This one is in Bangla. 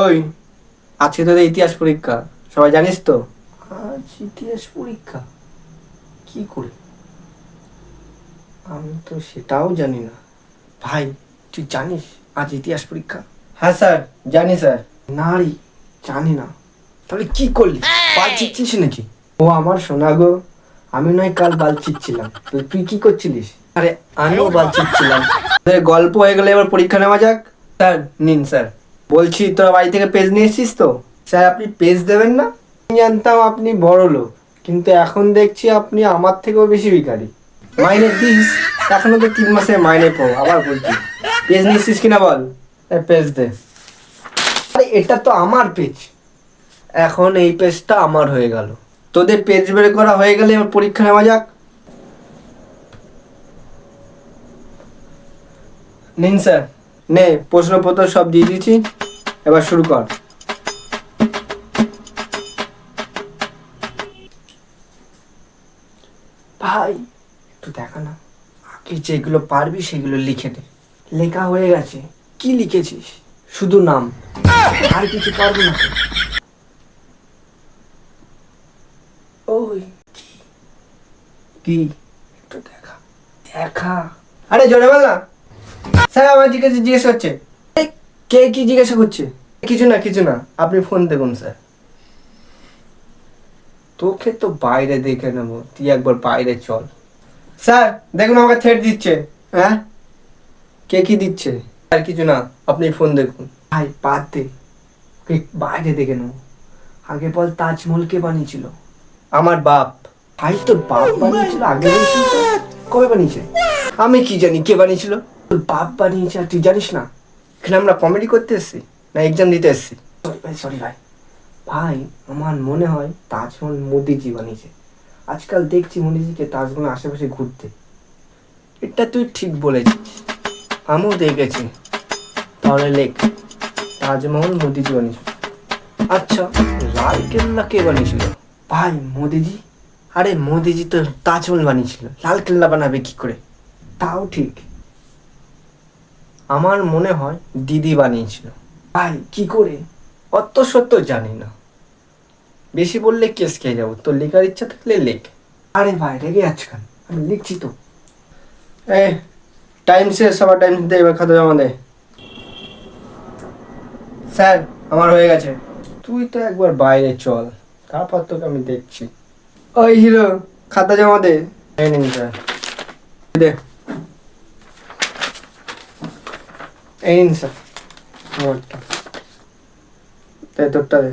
ওই, আজকে তোদের ইতিহাস পরীক্ষা, সবাই জানিস তো? আজ ইতিহাস পরীক্ষা? কি করে? আমি তো সেটাও জানি না। ভাই, তুই জানিস আজ ইতিহাস পরীক্ষা? হ্যাঁ স্যার, জানি স্যার। না রে, জানি না। তাহলে কি করলি? বাল চিচ্ছিস নাকি? ও আমার সোনা গো, আমি নয় কাল বাল চিচ্ছিলাম, তো তুই কি করছিলিস? আরে, আমিও বাল চিচ্ছিলাম। তোদের গল্প হয়ে গেলে এবার পরীক্ষা নেওয়া যাক। স্যার নিন স্যার। বলছি তোরা বাড়ি থেকে পেজ নিয়ে এসছিস তো? স্যার, আপনি পেজ দেবেন না? আমি জানতাম আপনি বড় লোক, কিন্তু এখন দেখছি আপনি আমার থেকেও বেশি ভিখারি। মাইনে দিস, এখনো তো 3 মাসের মাইনে পাবো, আবার বলছি পেজ নিয়ে এসছিস কিনা বল। পেজ দে। আরে, এটা তো আমার পেজ। এখন এই পেজটা আমার হয়ে গেল। তোদের পেজ বের করা হয়ে গেলে এবার পরীক্ষা নেওয়া যাক। নিন স্যার, নে প্রশ্নপত্র সব দিয়ে দিয়েছি, এবার শুরু কর। ভাই, একটু দেখা না। আগে যেগুলো পারবি সেগুলো লিখে দে। লেখা হয়ে গেছে। কি লিখেছিস? শুধু নাম, আর কিছু পারবো না তো? ওই, কি? একটু দেখা। দেখা। আরে জোরে বল না। স্যার আমার জিজ্ঞেস করছে। এই, কে কি জিজ্ঞাসা করছে? কিছু না কিছু না, আপনি ফোন দেখুন স্যার। তোকে তো বাইরে দেখে নেবো, তুই একবার বাইরে চল। স্যার দেখুন আমাকে থ্রেট দিচ্ছে। হ্যাঁ, কে কি দিচ্ছে? আর কিছু না, আপনি ফোন দেখুন। ভাই বাদ দে, ওকে বাইরে দেখে নেবো। আগে বল, তাজমহল কে বানিয়েছিল? আমার বাপ। ভাই, তোর বাপ বানিয়েছিল? আগে বলছিস তো? কবে বানিয়েছে? আমি কি জানি কে বানিয়েছিল? তোর বাপ বানিয়েছে আর তুই জানিস না? এখানে আমরা কমেডি করতে এসেছি না এক্সাম দিতে এসেছি? সরি ভাই, সরি ভাই। ভাই, আমার মনে হয় তাজমহল মোদিজি বানিয়েছে। আজকাল দেখছি মোদিজিকে তাজমহলের আশেপাশে ঘুরতে। এটা তুই ঠিক বলেছিস, আমিও দেখেছি। তাহলে লেখ, তাজমহল মোদিজি বানিয়েছিল। আচ্ছা, লাল কেল্লা কে বানিয়েছিল? ভাই, মোদিজি। আরে মোদিজি তো তাজমহল বানিয়েছিল, লাল কেল্লা বানাবে কি করে? তাও ঠিক। আমার মনে হয় দিদি বানিয়েছিল। ভাই, কি করে? অত সত্য জানি না, বেশি বললে কেস খেয়ে যাবো। তোর লেখার ইচ্ছা থাকলে লেখ। আরে ভাই, রেগে যাচ্ছ কেন? আমি লিখছি তো। এ, টাইম শেষ, সবার টাইম দে, এবার খাতা জমা দে। স্যার আমার হয়ে গেছে। তুই তো একবার বাইরে চল, তারপর তোকে আমি দেখছি। ওই হিরো, খাতা জমা দে। এই নিন স্যার, দে। এই নিন স্যার, আমারটা দে, তোরটা দে।